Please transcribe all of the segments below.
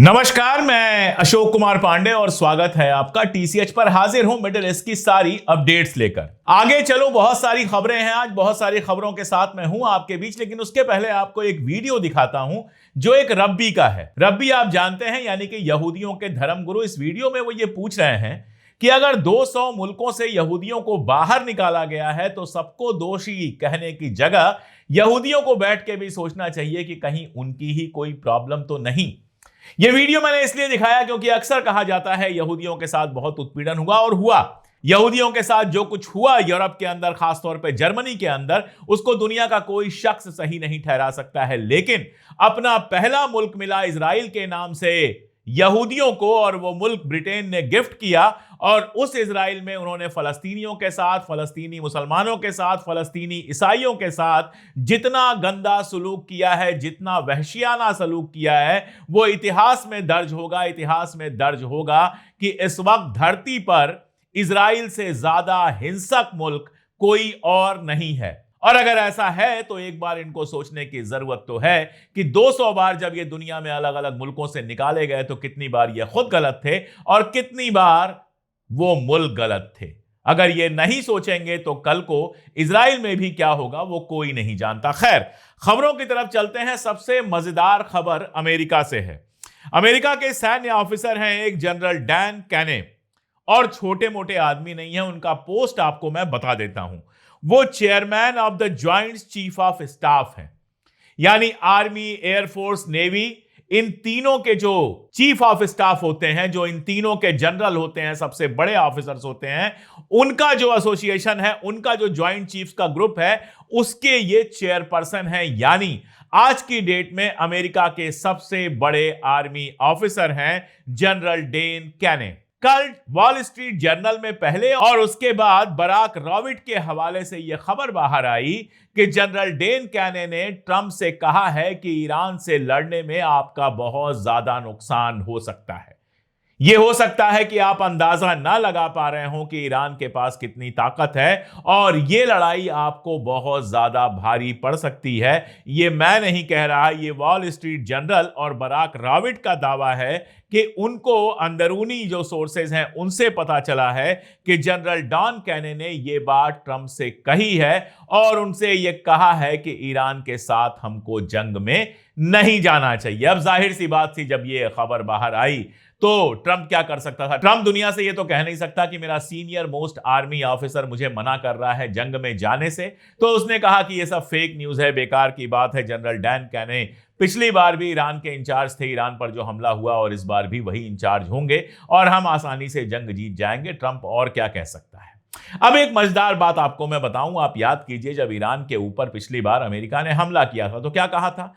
नमस्कार, मैं अशोक कुमार पांडे और स्वागत है आपका टीसीएच पर। हाजिर हूं मिडिल ईस्ट की सारी अपडेट्स लेकर। आगे चलो, बहुत सारी खबरें हैं आज, बहुत सारी खबरों के साथ मैं हूं आपके बीच। लेकिन उसके पहले आपको एक वीडियो दिखाता हूं जो एक रब्बी का है। रब्बी आप जानते हैं, यानी कि यहूदियों के धर्मगुरु। इस वीडियो में वो ये पूछ रहे हैं कि अगर 200 मुल्कों से यहूदियों को बाहर निकाला गया है तो सबको दोषी कहने की जगह यहूदियों को बैठ के भी सोचना चाहिए कि कहीं उनकी ही कोई प्रॉब्लम तो नहीं। यह वीडियो मैंने इसलिए दिखाया क्योंकि अक्सर कहा जाता है यहूदियों के साथ बहुत उत्पीड़न हुआ, और हुआ। यहूदियों के साथ जो कुछ हुआ यूरोप के अंदर, खासतौर पे जर्मनी के अंदर, उसको दुनिया का कोई शख्स सही नहीं ठहरा सकता है। लेकिन अपना पहला मुल्क मिला इजराइल के नाम से यहूदियों को, और वो मुल्क ब्रिटेन ने गिफ्ट किया। और उस इजराइल में उन्होंने फलस्तीनियों के साथ, फलस्तीनी मुसलमानों के साथ, फलस्तीनी ईसाइयों के साथ जितना गंदा सलूक किया है, जितना वहशियाना सलूक किया है, वो इतिहास में दर्ज होगा। इतिहास में दर्ज होगा कि इस वक्त धरती पर इजराइल से ज्यादा हिंसक मुल्क कोई और नहीं है। और अगर ऐसा है तो एक बार इनको सोचने की जरूरत तो है कि 200 बार जब ये दुनिया में अलग अलग मुल्कों से निकाले गए तो कितनी बार ये खुद गलत थे और कितनी बार वो मुल्क गलत थे। अगर ये नहीं सोचेंगे तो कल को इजराइल में भी क्या होगा वो कोई नहीं जानता। खैर, खबरों की तरफ चलते हैं। सबसे मजेदार खबर अमेरिका से है। अमेरिका के सैन्य ऑफिसर हैं एक जनरल डैन कैने, और छोटे मोटे आदमी नहीं है। उनका पोस्ट आपको मैं बता देता हूं। वो chairman of the joint chief of staff हैं, यानी आर्मी, एयरफोर्स, नेवी, इन तीनों के जो चीफ ऑफ स्टाफ होते हैं, जो इन तीनों के जनरल होते हैं, सबसे बड़े ऑफिसर्स होते हैं, उनका जो एसोसिएशन है, उनका जो ज्वाइंट चीफ्स का ग्रुप है, उसके ये चेयरपर्सन हैं। यानी आज की डेट में अमेरिका के सबसे बड़े आर्मी ऑफिसर हैं जनरल डैन कैने। कल वॉल स्ट्रीट जर्नल में पहले और उसके बाद बराक रॉबिट के हवाले से यह खबर बाहर आई कि जनरल डैन कैने ने ट्रंप से कहा है कि ईरान से लड़ने में आपका बहुत ज्यादा नुकसान हो सकता है। यह हो सकता है कि आप अंदाजा ना लगा पा रहे हो कि ईरान के पास कितनी ताकत है, और यह लड़ाई आपको बहुत ज्यादा भारी पड़ सकती है। यह मैं नहीं कह रहा, यह वॉल स्ट्रीट जर्नल और बराक रॉबिट का दावा है कि उनको अंदरूनी जो सोर्सेज हैं उनसे पता चला है कि जनरल डॉन कैने ने यह बात ट्रंप से कही है, और उनसे यह कहा है कि ईरान के साथ हमको जंग में नहीं जाना चाहिए। अब जाहिर सी बात थी, जब यह खबर बाहर आई तो ट्रंप क्या कर सकता था? ट्रंप दुनिया से ये तो कह नहीं सकता कि मेरा सीनियर मोस्ट आर्मी ऑफिसर मुझे मना कर रहा है जंग में जाने से। तो उसने कहा कि ये सब फेक न्यूज है, बेकार की बात है। जनरल डैन कैने पिछली बार भी ईरान के इंचार्ज थे, ईरान पर जो हमला हुआ, और इस बार भी वही इंचार्ज होंगे, और हम आसानी से जंग जीत जाएंगे। ट्रंप और क्या कह सकता है? अब एक मजेदार बात आपको मैं बताऊं। आप याद कीजिए, जब ईरान के ऊपर पिछली बार अमेरिका ने हमला किया था तो क्या कहा था?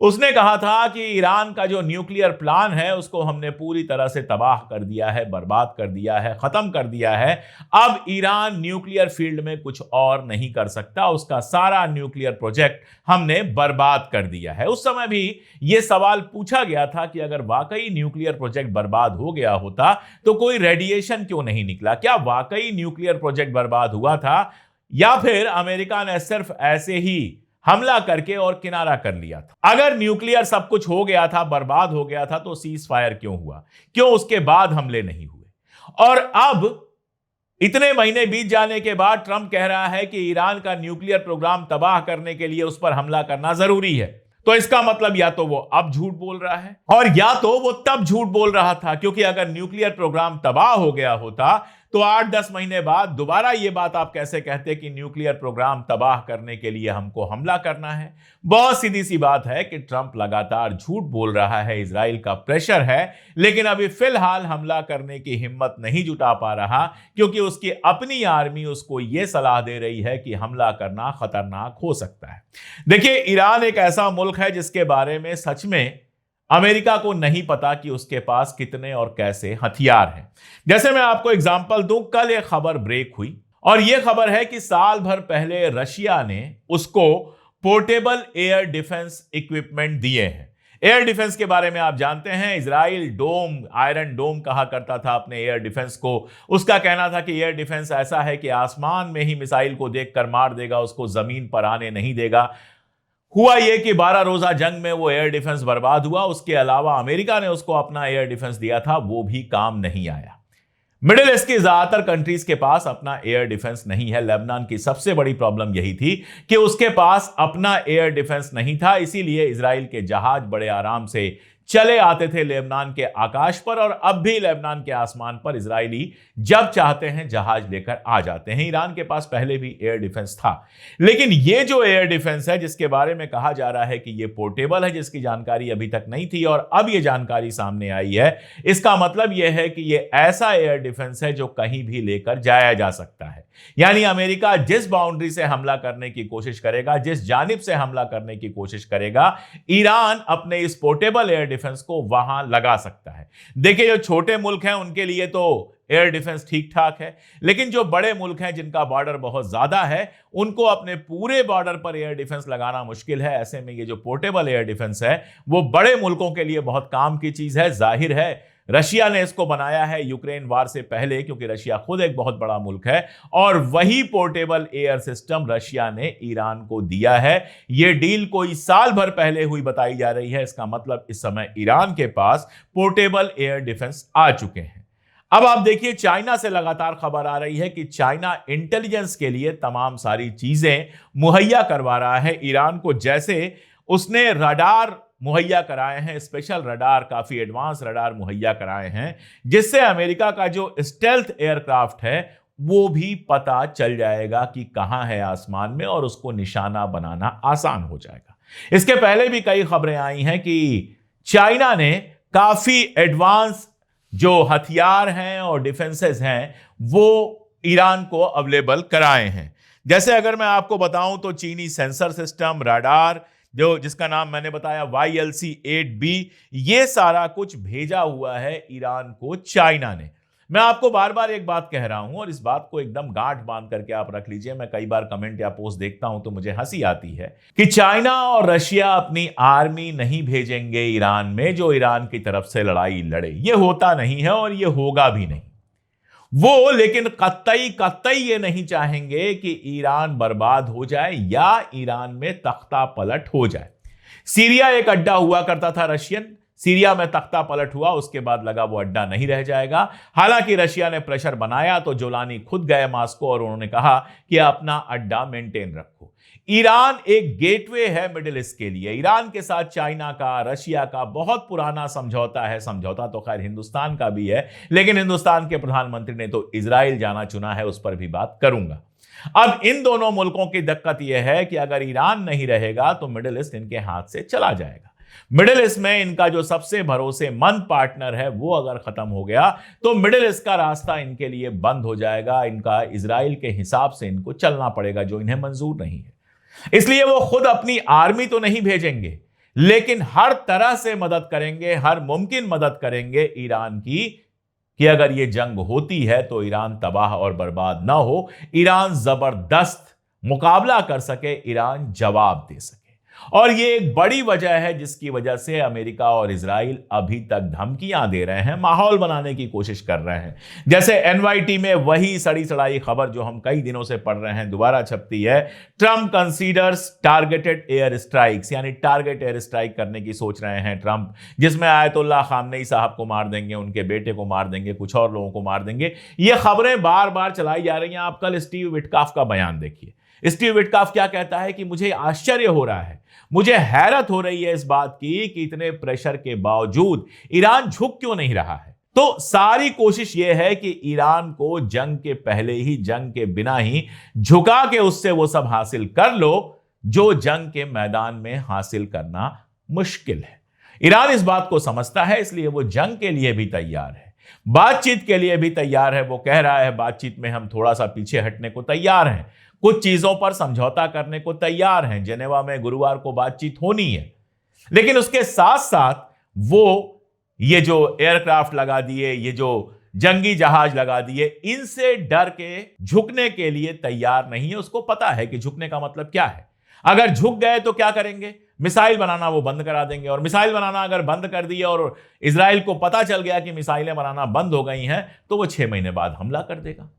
उसने कहा था कि ईरान का जो न्यूक्लियर प्लान है उसको हमने पूरी तरह से तबाह कर दिया है, बर्बाद कर दिया है, खत्म कर दिया है। अब ईरान न्यूक्लियर फील्ड में कुछ और नहीं कर सकता, उसका सारा न्यूक्लियर प्रोजेक्ट हमने बर्बाद कर दिया है। उस समय भी यह सवाल पूछा गया था कि अगर वाकई न्यूक्लियर प्रोजेक्ट बर्बाद हो गया होता तो कोई रेडिएशन क्यों नहीं निकला? क्या वाकई न्यूक्लियर प्रोजेक्ट बर्बाद हुआ था, या फिर अमेरिका ने सिर्फ ऐसे ही हमला करके और किनारा कर लिया था? अगर न्यूक्लियर सब कुछ हो गया था, बर्बाद हो गया था, तो सीज फायर क्यों हुआ? क्यों उसके बाद हमले नहीं हुए? और अब इतने महीने बीत जाने के बाद ट्रंप कह रहा है कि ईरान का न्यूक्लियर प्रोग्राम तबाह करने के लिए उस पर हमला करना जरूरी है। तो इसका मतलब या तो वो अब झूठ बोल रहा है, और या तो वो तब झूठ बोल रहा था। क्योंकि अगर न्यूक्लियर प्रोग्राम तबाह हो गया होता तो 8-10 महीने बाद दोबारा ये बात आप कैसे कहते कि न्यूक्लियर प्रोग्राम तबाह करने के लिए हमको हमला करना है? बहुत सीधी सी बात है कि ट्रंप लगातार झूठ बोल रहा है, इजराइल का प्रेशर है, लेकिन अभी फिलहाल हमला करने की हिम्मत नहीं जुटा पा रहा, क्योंकि उसकी अपनी आर्मी उसको यह सलाह दे रही है कि हमला करना खतरनाक हो सकता है। देखिए, ईरान एक ऐसा मुल्क है जिसके बारे में सच में अमेरिका को नहीं पता कि उसके पास कितने और कैसे हथियार हैं। जैसे मैं आपको एग्जांपल दूं, कल एक खबर ब्रेक हुई, और यह खबर है कि साल भर पहले रशिया ने उसको पोर्टेबल एयर डिफेंस इक्विपमेंट दिए हैं। एयर डिफेंस के बारे में आप जानते हैं, इजराइल डोम, आयरन डोम कहा करता था अपने एयर डिफेंस को। उसका कहना था कि एयर डिफेंस ऐसा है कि आसमान में ही मिसाइल को देखकर मार देगा, उसको जमीन पर आने नहीं देगा। हुआ यह कि 12 रोजा जंग में वो एयर डिफेंस बर्बाद हुआ। उसके अलावा अमेरिका ने उसको अपना एयर डिफेंस दिया था, वो भी काम नहीं आया। मिडिल ईस्ट की ज्यादातर कंट्रीज के पास अपना एयर डिफेंस नहीं है। लेबनान की सबसे बड़ी प्रॉब्लम यही थी कि उसके पास अपना एयर डिफेंस नहीं था, इसीलिए इजराइल के जहाज बड़े आराम से चले आते थे लेबनान के आकाश पर, और अब भी लेबनान के आसमान पर इजरायली जब चाहते हैं जहाज लेकर आ जाते हैं। ईरान के पास पहले भी एयर डिफेंस था, लेकिन ये जो एयर डिफेंस है जिसके बारे में कहा जा रहा है कि ये पोर्टेबल है, जिसकी जानकारी अभी तक नहीं थी और अब ये जानकारी सामने आई है, इसका मतलब यह है कि ये ऐसा एयर डिफेंस है जो कहीं भी लेकर जाया जा सकता है। यानी अमेरिका जिस बाउंड्री से हमला करने की कोशिश करेगा, जिस जानिब से हमला करने की कोशिश करेगा, ईरान अपने इस पोर्टेबल एयर डिफेंस को वहां लगा सकता है। देखिए, जो छोटे मुल्क हैं उनके लिए तो एयर डिफेंस ठीक ठाक है, लेकिन जो बड़े मुल्क हैं जिनका बॉर्डर बहुत ज्यादा है, उनको अपने पूरे बॉर्डर पर एयर डिफेंस लगाना मुश्किल है। ऐसे में ये जो पोर्टेबल एयर डिफेंस है वो बड़े मुल्कों के लिए बहुत काम की चीज है। जाहिर है रशिया ने इसको बनाया है यूक्रेन वार से पहले, क्योंकि रशिया खुद एक बहुत बड़ा मुल्क है, और वही पोर्टेबल एयर सिस्टम रशिया ने ईरान को दिया है। यह डील कोई साल भर पहले हुई बताई जा रही है। इसका मतलब इस समय ईरान के पास पोर्टेबल एयर डिफेंस आ चुके हैं। अब आप देखिए, चाइना से लगातार खबर आ रही है कि चाइना इंटेलिजेंस के लिए तमाम सारी चीजें मुहैया करवा रहा है ईरान को। जैसे उसने रडार मुहैया कराए हैं, स्पेशल रडार, काफी एडवांस रडार मुहैया कराए हैं, जिससे अमेरिका का जो स्टेल्थ एयरक्राफ्ट है वो भी पता चल जाएगा कि कहां है आसमान में, और उसको निशाना बनाना आसान हो जाएगा। इसके पहले भी कई खबरें आई हैं कि चाइना ने काफी एडवांस जो हथियार हैं और डिफेंसेस हैं वो ईरान को अवेलेबल कराए हैं। जैसे अगर मैं आपको बताऊं तो चीनी सेंसर सिस्टम, रडार, जो जिसका नाम मैंने बताया YLC-8B, ये सारा कुछ भेजा हुआ है ईरान को चाइना ने। मैं आपको बार बार एक बात कह रहा हूं और इस बात को एकदम गांठ बांध करके आप रख लीजिए। मैं कई बार कमेंट या पोस्ट देखता हूं तो मुझे हंसी आती है कि चाइना और रशिया अपनी आर्मी नहीं भेजेंगे ईरान में जो ईरान की तरफ से लड़ाई लड़े। ये होता नहीं है और ये होगा भी नहीं वो, लेकिन कतई ये नहीं चाहेंगे कि ईरान बर्बाद हो जाए या ईरान में तख्ता पलट हो जाए। सीरिया एक अड्डा हुआ करता था रशियन, सीरिया में तख्ता पलट हुआ, उसके बाद लगा वो अड्डा नहीं रह जाएगा। हालांकि रशिया ने प्रेशर बनाया तो जोलानी खुद गए मास्को और उन्होंने कहा कि अपना अड्डा मेंटेन रखो। ईरान एक गेटवे है मिडिल ईस्ट के लिए। ईरान के साथ चाइना का, रशिया का बहुत पुराना समझौता है। समझौता तो खैर हिंदुस्तान का भी है, लेकिन हिंदुस्तान के प्रधानमंत्री ने तो इजराइल जाना चुना है, उस पर भी बात करूंगा। अब इन दोनों मुल्कों की दिक्कत यह है कि अगर ईरान नहीं रहेगा तो मिडिल ईस्ट इनके हाथ से चला जाएगा। मिडिल ईस्ट में इनका जो सबसे भरोसेमंद पार्टनर है वो अगर खत्म हो गया तो मिडिल ईस्ट का रास्ता इनके लिए बंद हो जाएगा। इनका इजराइल के हिसाब से इनको चलना पड़ेगा, जो इन्हें मंजूर नहीं है। इसलिए वो खुद अपनी आर्मी तो नहीं भेजेंगे, लेकिन हर तरह से मदद करेंगे, हर मुमकिन मदद करेंगे ईरान की, कि अगर ये जंग होती है तो ईरान तबाह और बर्बाद ना हो, ईरान जबरदस्त मुकाबला कर सके, ईरान जवाब दे सके। और ये एक बड़ी वजह है जिसकी वजह से अमेरिका और इजराइल अभी तक धमकियां दे रहे हैं, माहौल बनाने की कोशिश कर रहे हैं। जैसे NYT में वही सड़ी सड़ाई खबर जो हम कई दिनों से पढ़ रहे हैं दोबारा छपती है। Trump considers targeted air strikes, यानी टारगेट एयर स्ट्राइक करने की सोच रहे हैं ट्रंप, जिसमें आयतुल्लाह खामनेई साहब को मार देंगे, उनके बेटे को मार देंगे, कुछ और लोगों को मार देंगे। ये खबरें बार बार चलाई जा रही हैं। आप कल स्टीव विटकॉफ का बयान देखिए। स्टीव विटकॉफ क्या कहता है कि मुझे आश्चर्य हो रहा है, मुझे हैरत हो रही है इस बात की कि इतने प्रेशर के बावजूद ईरान झुक क्यों नहीं रहा है। तो सारी कोशिश यह है कि ईरान को जंग के पहले ही, जंग के बिना ही झुका के उससे वो सब हासिल कर लो जो जंग के मैदान में हासिल करना मुश्किल है। ईरान इस बात को समझता है, इसलिए वो जंग के लिए भी तैयार है, बातचीत के लिए भी तैयार है। वो कह रहा है बातचीत में हम थोड़ा सा पीछे हटने को तैयार हैं, कुछ चीजों पर समझौता करने को तैयार हैं। जेनेवा में गुरुवार को बातचीत होनी है, लेकिन उसके साथ साथ वो ये जो एयरक्राफ्ट लगा दिए, ये जो जंगी जहाज लगा दिए, इनसे डर के झुकने के लिए तैयार नहीं है। उसको पता है कि झुकने का मतलब क्या है। अगर झुक गए तो क्या करेंगे, मिसाइल बनाना वो बंद करा देंगे, और मिसाइल बनाना अगर बंद कर दिए और इजराइल को पता चल गया कि मिसाइलें बनाना बंद हो गई हैं तो वो 6 महीने बाद हमला कर देगा।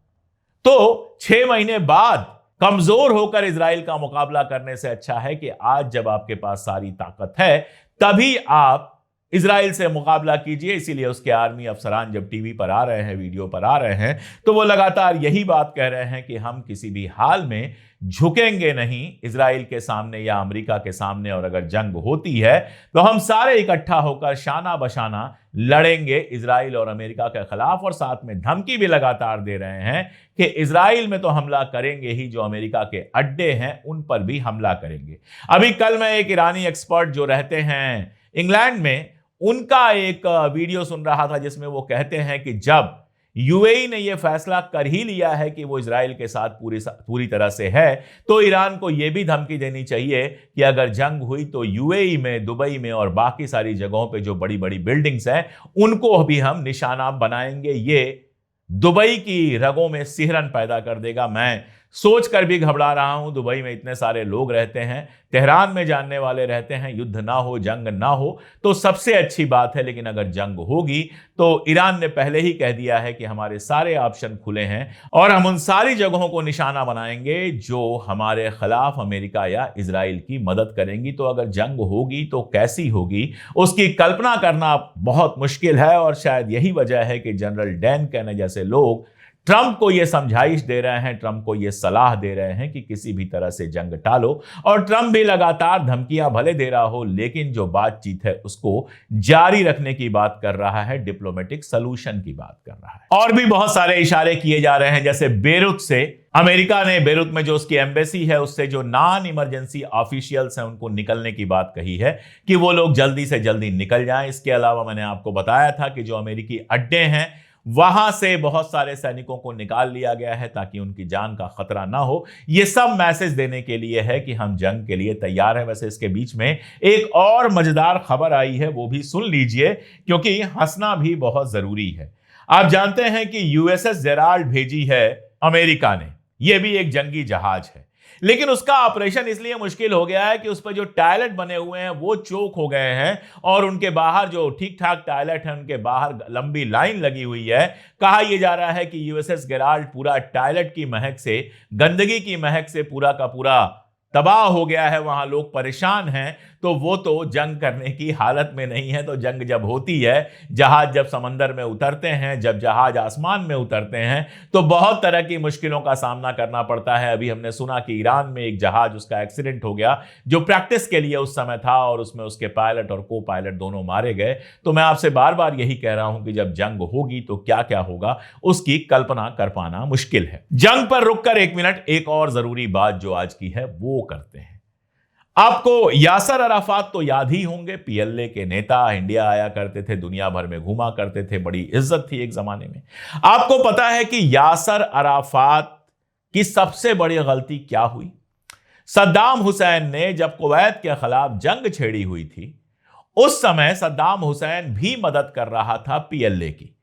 तो 6 महीने बाद कमजोर होकर इजराइल का मुकाबला करने से अच्छा है कि आज जब आपके पास सारी ताकत है तभी आप इजराइल से मुकाबला कीजिए। इसीलिए उसके आर्मी अफसरान जब टीवी पर आ रहे हैं, वीडियो पर आ रहे हैं, तो वो लगातार यही बात कह रहे हैं कि हम किसी भी हाल में झुकेंगे नहीं इजराइल के सामने या अमेरिका के सामने, और अगर जंग होती है तो हम सारे इकट्ठा होकर शाना बशाना लड़ेंगे इजराइल और अमेरिका के खिलाफ। और साथ में धमकी भी लगातार दे रहे हैं कि इजराइल में तो हमला करेंगे ही, जो अमेरिका के अड्डे हैं उन पर भी हमला करेंगे। अभी कल मैं एक ईरानी एक्सपर्ट जो रहते हैं इंग्लैंड में, उनका एक वीडियो सुन रहा था जिसमें वो कहते हैं कि जब यूएई ने यह फैसला कर ही लिया है कि वो इजराइल के साथ पूरी तरह से है, तो ईरान को यह भी धमकी देनी चाहिए कि अगर जंग हुई तो यूएई में, दुबई में और बाकी सारी जगहों पे जो बड़ी बड़ी बिल्डिंग्स हैं उनको भी हम निशाना बनाएंगे। ये दुबई की रगों में सिहरन पैदा कर देगा। मैं सोचकर भी घबरा रहा हूं, दुबई में इतने सारे लोग रहते हैं, तेहरान में जानने वाले रहते हैं, युद्ध ना हो, जंग ना हो तो सबसे अच्छी बात है, लेकिन अगर जंग होगी तो ईरान ने पहले ही कह दिया है कि हमारे सारे ऑप्शन खुले हैं और हम उन सारी जगहों को निशाना बनाएंगे जो हमारे खिलाफ अमेरिका या इजराइल की मदद करेंगी। तो अगर जंग होगी तो कैसी होगी उसकी कल्पना करना बहुत मुश्किल है, और शायद यही वजह है कि जनरल डैन कैने जैसे लोग ट्रंप को यह समझाइश दे रहे हैं, ट्रंप को यह सलाह दे रहे हैं कि किसी भी तरह से जंग टालो। और ट्रंप भी लगातार धमकियां भले दे रहा हो, लेकिन जो बातचीत है उसको जारी रखने की बात कर रहा है, डिप्लोमेटिक सॉल्यूशन की बात कर रहा है। और भी बहुत सारे इशारे किए जा रहे हैं, जैसे बेरूत से अमेरिका ने बेरूत में जो उसकी एम्बेसी है उससे जो नॉन इमरजेंसी ऑफिशियल्स हैं उनको निकलने की बात कही है कि वो लोग जल्दी से जल्दी निकल जाएं। इसके अलावा मैंने आपको बताया था कि जो अमेरिकी अड्डे हैं वहां से बहुत सारे सैनिकों को निकाल लिया गया है ताकि उनकी जान का खतरा ना हो। यह सब मैसेज देने के लिए है कि हम जंग के लिए तैयार हैं। वैसे इसके बीच में एक और मजेदार खबर आई है, वो भी सुन लीजिए क्योंकि हंसना भी बहुत जरूरी है। आप जानते हैं कि यूएसएस जेराल्ड भेजी है अमेरिका ने, यह भी एक जंगी जहाज है, लेकिन उसका ऑपरेशन इसलिए मुश्किल हो गया है कि उस पर जो टॉयलेट बने हुए हैं वो चोक हो गए हैं, और उनके बाहर जो ठीक ठाक टॉयलेट है उनके बाहर लंबी लाइन लगी हुई है। कहा यह जा रहा है कि यूएसएस गेराल्ड पूरा टॉयलेट की महक से, गंदगी की महक से पूरा का पूरा तबाह हो गया है, वहां लोग परेशान हैं। तो वो तो जंग करने की हालत में नहीं है। तो जंग जब होती है, जहाज जब समंदर में उतरते हैं, जब जहाज आसमान में उतरते हैं, तो बहुत तरह की मुश्किलों का सामना करना पड़ता है। अभी हमने सुना कि ईरान में एक जहाज, उसका एक्सीडेंट हो गया जो प्रैक्टिस के लिए उस समय था, और उसमें उसके पायलट और को पायलट दोनों मारे गए। तो मैं आपसे बार बार यही कह रहा हूं कि जब जंग होगी तो क्या क्या होगा उसकी कल्पना कर पाना मुश्किल है। जंग पर रुककर एक मिनट एक और जरूरी बात जो आज की है वो करते हैं। आपको यासर अराफात तो याद ही होंगे, पीएलए के नेता, इंडिया आया करते थे, दुनिया भर में घूमा करते थे, बड़ी इज्जत थी एक जमाने में। आपको पता है कि यासर अराफात की सबसे बड़ी गलती क्या हुई? सद्दाम हुसैन ने जब कुवैत के खिलाफ जंग छेड़ी हुई थी, उस समय सद्दाम हुसैन भी मदद कर रहा था पीएलए की।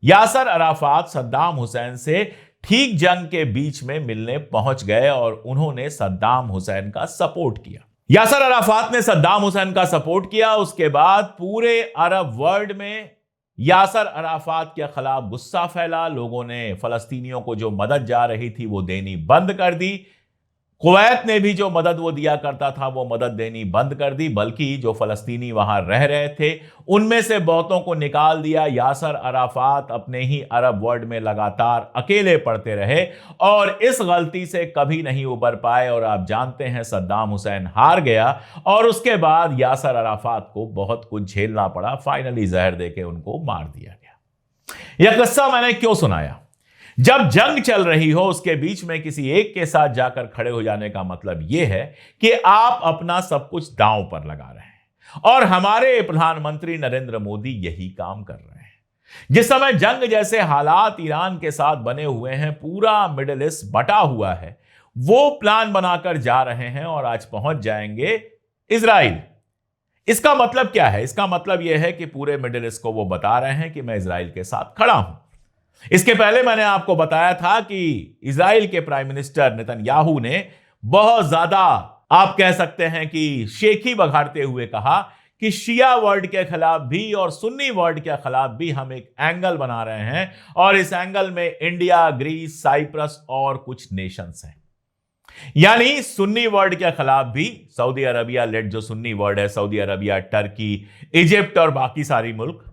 यासर अराफात सद्दाम हुसैन से ठीक जंग के बीच में मिलने पहुंच गए और उन्होंने सद्दाम हुसैन का सपोर्ट किया। यासर अराफात ने सद्दाम हुसैन का सपोर्ट किया। उसके बाद पूरे अरब वर्ल्ड में यासर अराफात के खिलाफ गुस्सा फैला। लोगों ने फलस्तीनियों को जो मदद जा रही थी वो देनी बंद कर दी। कुवैत ने भी जो मदद वो दिया करता था वो मदद देनी बंद कर दी, बल्कि जो फलस्तीनी वहां रह रहे थे उनमें से बहुतों को निकाल दिया। यासर अराफात अपने ही अरब वर्ल्ड में लगातार अकेले पड़ते रहे और इस गलती से कभी नहीं उबर पाए। और आप जानते हैं सद्दाम हुसैन हार गया और उसके बाद यासर अराफात को बहुत कुछ झेलना पड़ा। फाइनली जहर देके उनको मार दिया गया। यह किस्सा मैंने क्यों सुनाया? जब जंग चल रही हो उसके बीच में किसी एक के साथ जाकर खड़े हो जाने का मतलब यह है कि आप अपना सब कुछ दांव पर लगा रहे हैं, और हमारे प्रधानमंत्री नरेंद्र मोदी यही काम कर रहे हैं। जिस समय जंग जैसे हालात ईरान के साथ बने हुए हैं, पूरा मिडिल ईस्ट बटा हुआ है, वो प्लान बनाकर जा रहे हैं और आज पहुंच जाएंगे इजराइल। इसका मतलब क्या है? इसका मतलब यह है कि पूरे मिडिल ईस्ट को वो बता रहे हैं कि मैं इजराइल के साथ खड़ा हूं। इसके पहले मैंने आपको बताया था कि इजराइल के प्राइम मिनिस्टर नेतन्याहू ने बहुत ज्यादा, आप कह सकते हैं कि शेखी बघाड़ते हुए कहा कि शिया वर्ल्ड के खिलाफ भी और सुन्नी वर्ल्ड के खिलाफ भी हम एक एंगल बना रहे हैं, और इस एंगल में इंडिया, ग्रीस, साइप्रस और कुछ नेशंस हैं। यानी सुन्नी वर्ल्ड के खिलाफ भी सऊदी अरबिया लेड जो सुन्नी वर्ल्ड है, सऊदी अरबिया, टर्की, इजिप्ट और बाकी सारी मुल्क,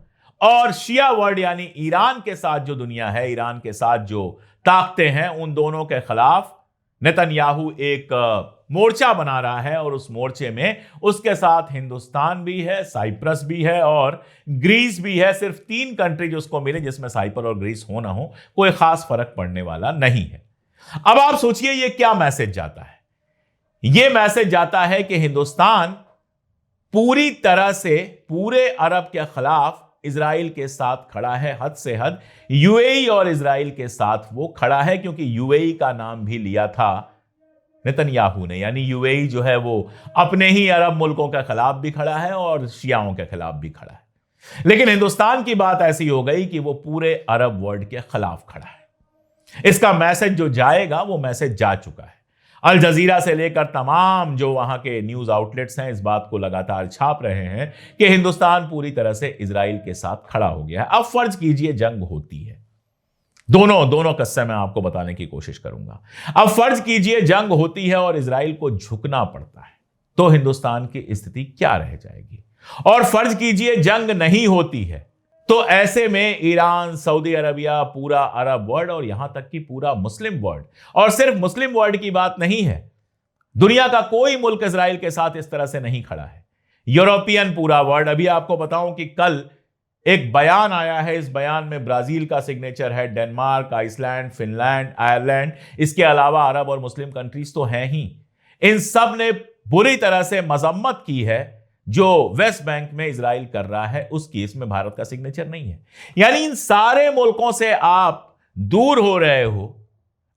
और शिया वर्ल्ड यानी ईरान के साथ जो दुनिया है, ईरान के साथ जो ताकतें हैं, उन दोनों के खिलाफ नेतन्याहू एक मोर्चा बना रहा है। और उस मोर्चे में उसके साथ हिंदुस्तान भी है, साइप्रस भी है और ग्रीस भी है। सिर्फ 3 कंट्री जो उसको मिले, जिसमें साइप्रस और ग्रीस हो ना हो, कोई खास फर्क पड़ने वाला नहीं है। अब आप सोचिए ये क्या मैसेज जाता है। यह मैसेज जाता है कि हिंदुस्तान पूरी तरह से पूरे अरब के खिलाफ इजराइल के साथ खड़ा है, हद से हद यूएई और इजराइल के साथ वो खड़ा है, क्योंकि यूएई का नाम भी लिया था नेतन्याहू ने। यानी यूएई जो है वो अपने ही अरब मुल्कों के खिलाफ भी खड़ा है और शियाओं के खिलाफ भी खड़ा है। लेकिन हिंदुस्तान की बात ऐसी हो गई कि वो पूरे अरब वर्ल्ड के खिलाफ खड़ा है। इसका मैसेज जो जाएगा वो मैसेज जा चुका है। अल जजीरा से लेकर तमाम जो वहां के न्यूज आउटलेट्स हैं इस बात को लगातार छाप रहे हैं कि हिंदुस्तान पूरी तरह से इजराइल के साथ खड़ा हो गया है। अब फर्ज कीजिए जंग होती है, दोनों किस्से मैं आपको बताने की कोशिश करूंगा। अब फर्ज कीजिए जंग होती है और इजराइल को झुकना पड़ता है, तो हिंदुस्तान की स्थिति क्या रह जाएगी। और फर्ज कीजिए जंग नहीं होती है, तो ऐसे में ईरान, सऊदी अरबिया, पूरा अरब वर्ल्ड और यहां तक कि पूरा मुस्लिम वर्ल्ड, और सिर्फ मुस्लिम वर्ल्ड की बात नहीं है, दुनिया का कोई मुल्क इजराइल के साथ इस तरह से नहीं खड़ा है। यूरोपियन पूरा वर्ल्ड, अभी आपको बताऊं कि कल एक बयान आया है, इस बयान में ब्राजील का सिग्नेचर है, डेनमार्क, आइसलैंड, फिनलैंड, आयरलैंड, इसके अलावा अरब और मुस्लिम कंट्रीज तो हैं ही। इन सब ने बुरी तरह से मजम्मत की है जो वेस्ट बैंक में इजराइल कर रहा है उसकी। इसमें भारत का सिग्नेचर नहीं है। यानी इन सारे मुल्कों से आप दूर हो रहे हो,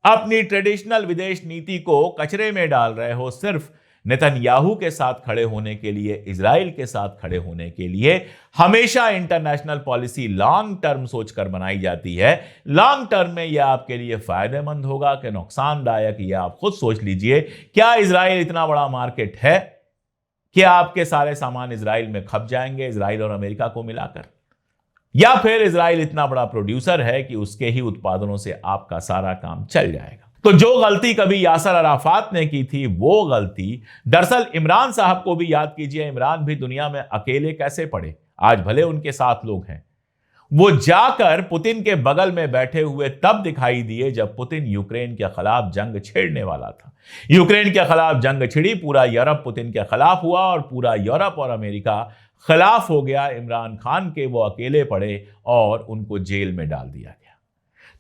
अपनी ट्रेडिशनल विदेश नीति को कचरे में डाल रहे हो, सिर्फ नेतन्याहू के साथ खड़े होने के लिए, इजराइल के साथ खड़े होने के लिए। हमेशा इंटरनेशनल पॉलिसी लॉन्ग टर्म सोचकर बनाई जाती है। लॉन्ग टर्म में यह आपके लिए फायदेमंद होगा कि नुकसानदायक, यह आप खुद सोच लीजिए। क्या इजराइल इतना बड़ा मार्केट है कि आपके सारे सामान इजराइल में खप जाएंगे, इजराइल और अमेरिका को मिलाकर? या फिर इजराइल इतना बड़ा प्रोड्यूसर है कि उसके ही उत्पादनों से आपका सारा काम चल जाएगा? तो जो गलती कभी यासर अराफात ने की थी, वो गलती दरअसल इमरान साहब को भी याद कीजिए। इमरान भी दुनिया में अकेले कैसे पड़े, आज भले उनके साथ लोग हैं। वो जाकर पुतिन के बगल में बैठे हुए तब दिखाई दिए जब पुतिन यूक्रेन के खिलाफ जंग छेड़ने वाला था। यूक्रेन के खिलाफ जंग छिड़ी, पूरा यूरोप पुतिन के खिलाफ हुआ और पूरा यूरोप और अमेरिका खिलाफ हो गया इमरान खान के। वो अकेले पड़े और उनको जेल में डाल दिया गया।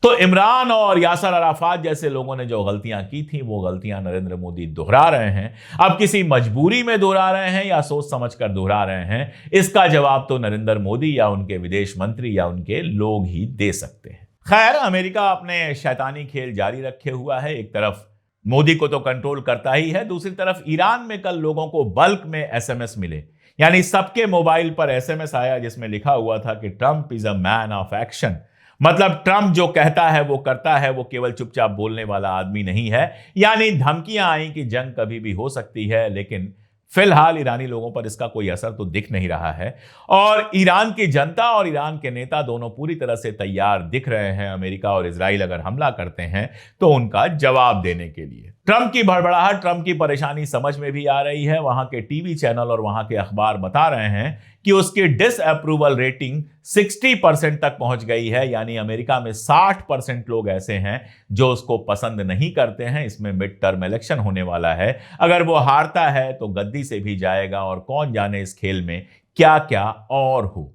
तो इमरान और यासर अराफात जैसे लोगों ने जो गलतियां की थी, वो गलतियां नरेंद्र मोदी दोहरा रहे हैं। अब किसी मजबूरी में दोहरा रहे हैं या सोच समझकर दोहरा रहे हैं, इसका जवाब तो नरेंद्र मोदी या उनके विदेश मंत्री या उनके लोग ही दे सकते हैं। खैर, अमेरिका अपने शैतानी खेल जारी रखे हुआ है। एक तरफ मोदी को तो कंट्रोल करता ही है, दूसरी तरफ ईरान में कल लोगों को बल्क में एसएमएस मिले। यानी सबके मोबाइल पर एसएमएस आया जिसमें लिखा हुआ था कि Trump is a man of action. मतलब ट्रंप जो कहता है वो करता है, वो केवल चुपचाप बोलने वाला आदमी नहीं है। यानी धमकियां आई कि जंग कभी भी हो सकती है, लेकिन फिलहाल ईरानी लोगों पर इसका कोई असर तो दिख नहीं रहा है। और ईरान की जनता और ईरान के नेता दोनों पूरी तरह से तैयार दिख रहे हैं अमेरिका और इजराइल अगर हमला करते हैं तो उनका जवाब देने के लिए। ट्रंप की भड़बड़ाहट, ट्रंप की परेशानी समझ में भी आ रही है। वहां के टीवी चैनल और वहां के अखबार बता रहे हैं कि उसकी डिसअप्रूवल रेटिंग 60% तक पहुंच गई है। यानी अमेरिका में 60% लोग ऐसे हैं जो उसको पसंद नहीं करते हैं। इसमें मिड टर्म इलेक्शन होने वाला है। अगर वो हारता है तो गद्दी से भी जाएगा और कौन जाने इस खेल में क्या क्या और हो।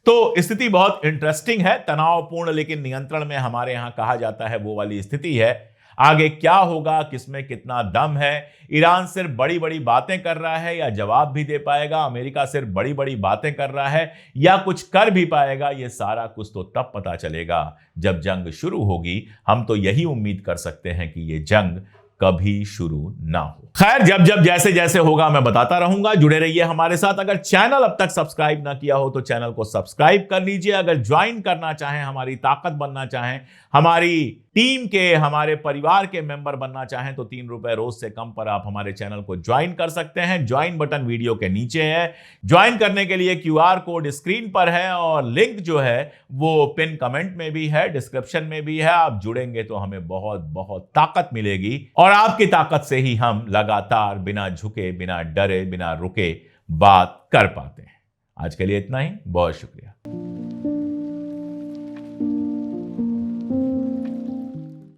तो स्थिति बहुत इंटरेस्टिंग है, तनावपूर्ण, लेकिन नियंत्रण में हमारे यहां कहा जाता है वो वाली स्थिति है। आगे क्या होगा, किसमें कितना दम है? ईरान सिर्फ बड़ी बड़ी बातें कर रहा है या जवाब भी दे पाएगा? अमेरिका सिर्फ बड़ी बड़ी बातें कर रहा है या कुछ कर भी पाएगा? ये सारा कुछ तो तब पता चलेगा जब जंग शुरू होगी। हम तो यही उम्मीद कर सकते हैं कि ये जंग कभी शुरू ना हो। खैर, जब जब जैसे जैसे होगा मैं बताता रहूंगा। जुड़े रहिए हमारे साथ। अगर चैनल अब तक सब्सक्राइब ना किया हो तो चैनल को सब्सक्राइब कर लीजिए। अगर ज्वाइन करना चाहें, हमारी ताकत बनना चाहें, हमारी टीम के, हमारे परिवार के मेंबर बनना चाहें तो 3 रुपए रोज से कम पर आप हमारे चैनल को ज्वाइन कर सकते हैं। ज्वाइन बटन वीडियो के नीचे है। ज्वाइन करने के लिए QR कोड स्क्रीन पर है और लिंक जो है वो पिन कमेंट में भी है, डिस्क्रिप्शन में भी है। आप जुड़ेंगे तो हमें बहुत बहुत ताकत मिलेगी। और और आपकी ताकत से ही हम लगातार बिना झुके, बिना डरे, बिना रुके बात कर पाते हैं। आज के लिए इतना ही, बहुत शुक्रिया।